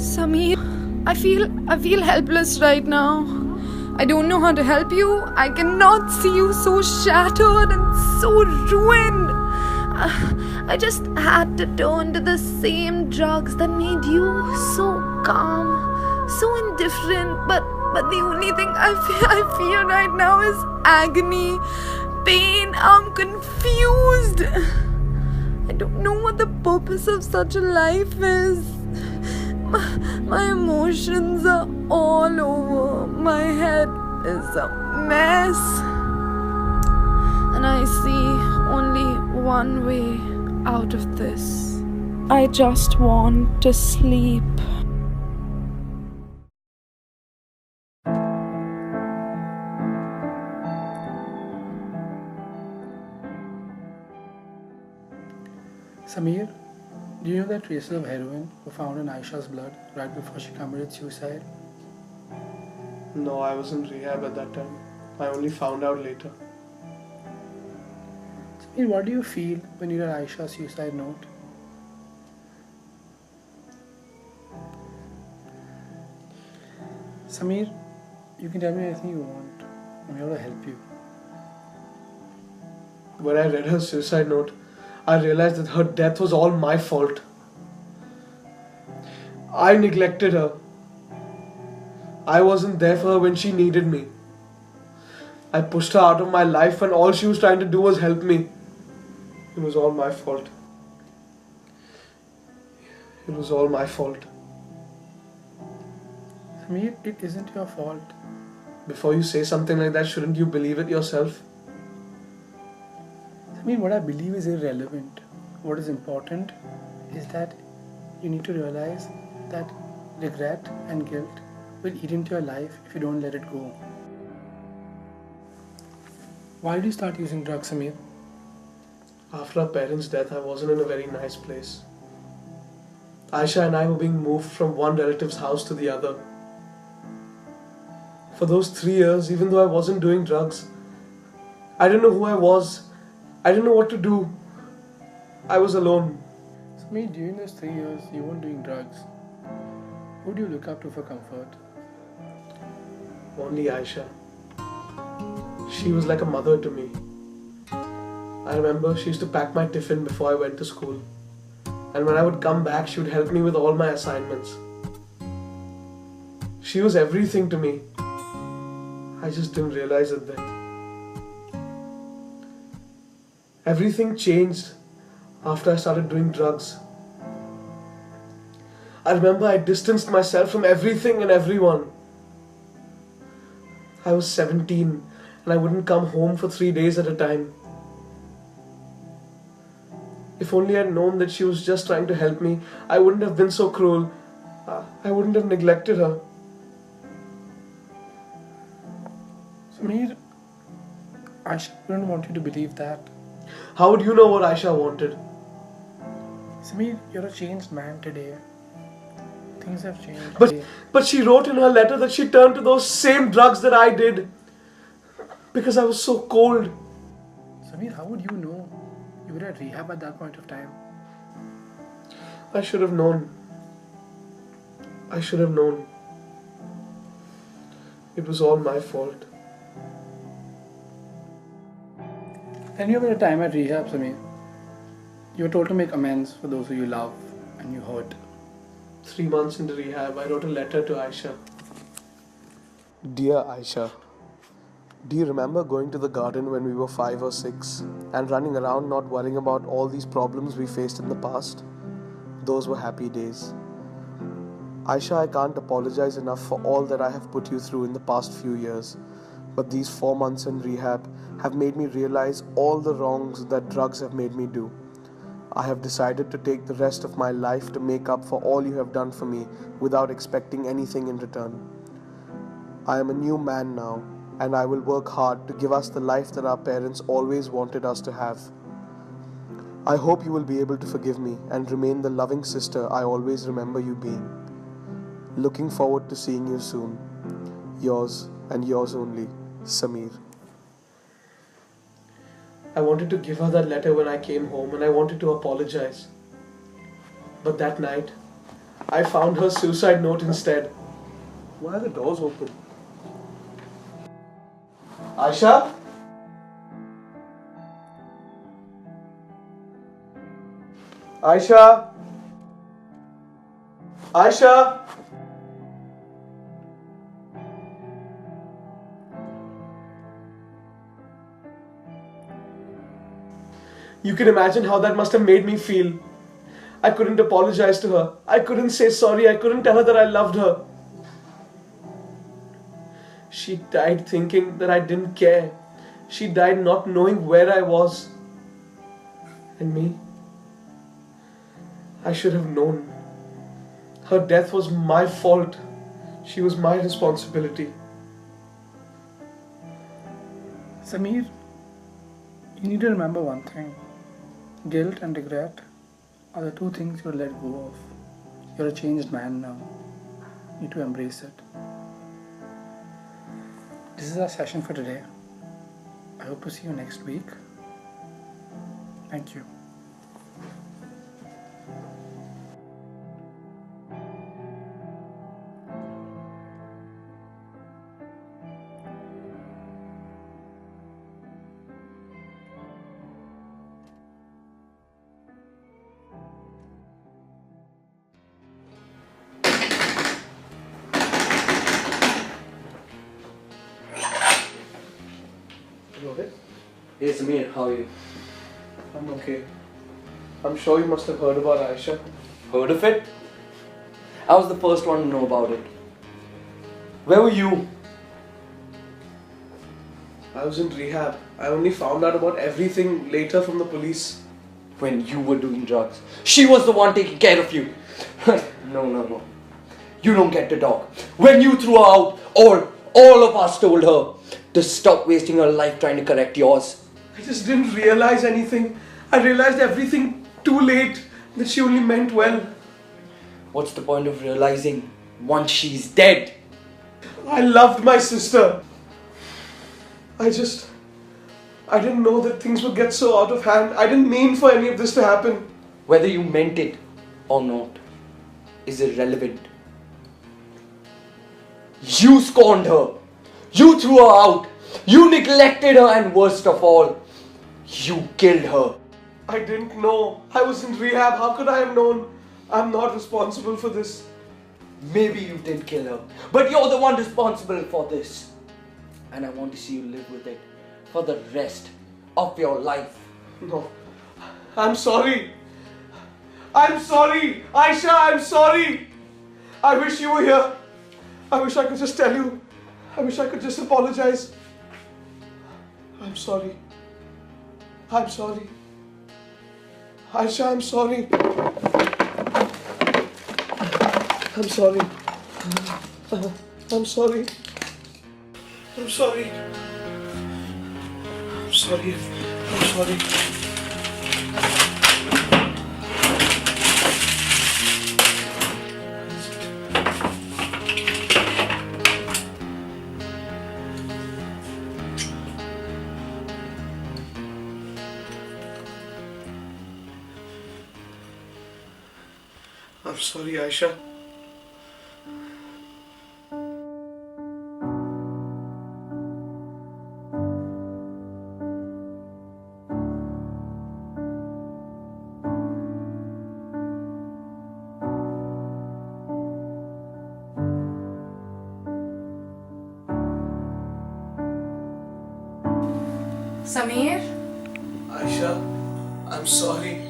Samir, I feel helpless right now. I don't know how to help you. I cannot see you so shattered and so ruined. I just had to turn to the same drugs that made you so calm, so indifferent. But the only thing I feel right now is agony, pain. I'm confused. I don't know what the purpose of such a life is. My emotions are all over. My head is a mess. And I see only one way out of this. I just want to sleep. Samir, do you know that traces of heroin were found in Aisha's blood right before she committed suicide? No, I was in rehab at that time. I only found out later. Samir, what do you feel when you read Aisha's suicide note? Samir, you can tell me anything you want. I'm here to help you. When I read her suicide note, I realized that her death was all my fault. I neglected her. I wasn't there for her when she needed me. I pushed her out of my life when all she was trying to do was help me. It was all my fault. It was all my fault. Samir, it isn't your fault. Before you say something like that, shouldn't you believe it yourself? Samir, what I believe is irrelevant. What is important is that you need to realize that regret and guilt will eat into your life if you don't let it go. Why did you start using drugs, Samir? After our parents' death, I wasn't in a very nice place. Aisha and I were being moved from one relative's house to the other. For those 3 years, even though I wasn't doing drugs, I didn't know who I was. I didn't know what to do. I was alone. Samir, during those 3 years, you weren't doing drugs. Who do you look up to for comfort? Only Aisha. She was like a mother to me. I remember she used to pack my tiffin before I went to school. And when I would come back, she would help me with all my assignments. She was everything to me. I just didn't realize it then. Everything changed after I started doing drugs. I remember I distanced myself from everything and everyone. I was 17 and I wouldn't come home for 3 days at a time. If only I'd known that she was just trying to help me, I wouldn't have been so cruel. I wouldn't have neglected her. Samir, Aisha wouldn't want you to believe that. How would you know what Aisha wanted? Samir, you're a changed man today. Things have changed. But she wrote in her letter that she turned to those same drugs that I did. Because I was so cold. Samir, how would you know? You were at rehab at that point of time. I should have known. I should have known. It was all my fault. And you were a time at rehab, Samir. You were told to make amends for those who you love and you hurt. 3 months into rehab, I wrote a letter to Aisha. Dear Aisha, do you remember going to the garden when we were 5 or 6 and running around not worrying about all these problems we faced in the past? Those were happy days. Aisha, I can't apologize enough for all that I have put you through in the past few years. But these 4 months in rehab have made me realize all the wrongs that drugs have made me do. I have decided to take the rest of my life to make up for all you have done for me without expecting anything in return. I am a new man now, and I will work hard to give us the life that our parents always wanted us to have. I hope you will be able to forgive me and remain the loving sister I always remember you being. Looking forward to seeing you soon. Yours and yours only, Samir. I wanted to give her that letter when I came home and I wanted to apologize. But that night, I found her suicide note instead. Why are the doors open? Aisha? Aisha? Aisha? You can imagine how that must have made me feel. I couldn't apologize to her. I couldn't say sorry. I couldn't tell her that I loved her. She died thinking that I didn't care. She died not knowing where I was. And me? I should have known. Her death was my fault. She was my responsibility. Samir, you need to remember one thing. Guilt and regret are the two things you'll let go of. You're a changed man now. You need to embrace it. This is our session for today. I hope to see you next week. Thank you. Rohit? Hey Samir, how are you? I'm okay. I'm sure you must have heard about Aisha. Heard of it? I was the first one to know about it. Where were you? I was in rehab. I only found out about everything later from the police. When you were doing drugs. She was the one taking care of you. No. You don't get to talk. When you threw her out, all of us told her to stop wasting her life trying to correct yours. I just didn't realize anything. I realized everything too late, that she only meant well. What's the point of realizing once she's dead? I loved my sister. I didn't know that things would get so out of hand. I didn't mean for any of this to happen. Whether you meant it or not is irrelevant. You scorned her. You threw her out. You neglected her, and worst of all, you killed her. I didn't know. I was in rehab. How could I have known? I'm not responsible for this. Maybe you did kill her, but you're the one responsible for this. And I want to see you live with it for the rest of your life. No. I'm sorry. I'm sorry. Aisha, I'm sorry. I wish you were here. I wish I could just tell you. I wish I could just apologize. I'm sorry. I'm sorry. Aisha, I'm sorry. I'm sorry. I'm sorry. I'm sorry. I'm sorry. I'm sorry. I'm sorry, Aisha. Samir? Aisha, I'm sorry.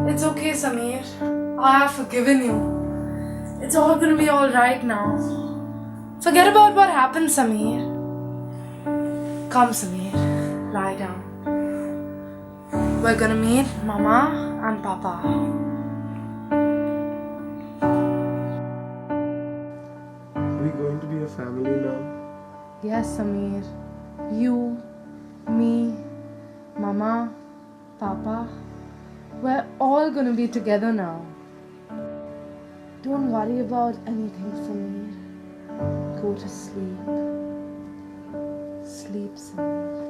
It's okay, Samir. I have forgiven you. It's all gonna be alright now. Forget about what happened, Samir. Come, Samir. Lie down. We're gonna meet Mama and Papa. Are we going to be a family now? Yes, Samir. You, me, Mama, Papa. We're all gonna be together now. Don't worry about anything, Samir. Go to sleep. Sleep, Samir.